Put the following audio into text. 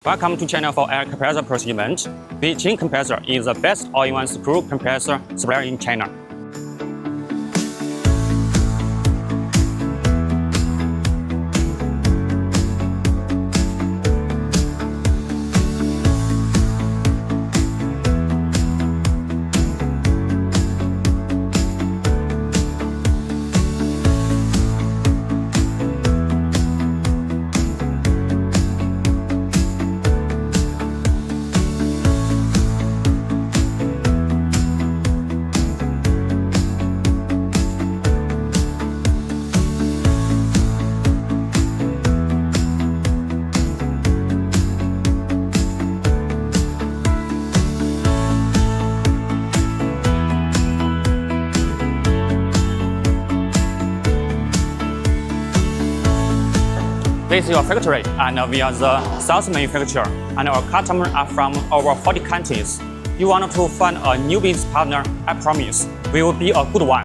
Welcome to channel for air compressor procurement. Chanun Compressor is the best all-in-one screw compressor supplier in China. This is your factory, and we are the sales manufacturer, and our customers are from over 40 countries. You want to find a new business partner? I promise we will be a good one.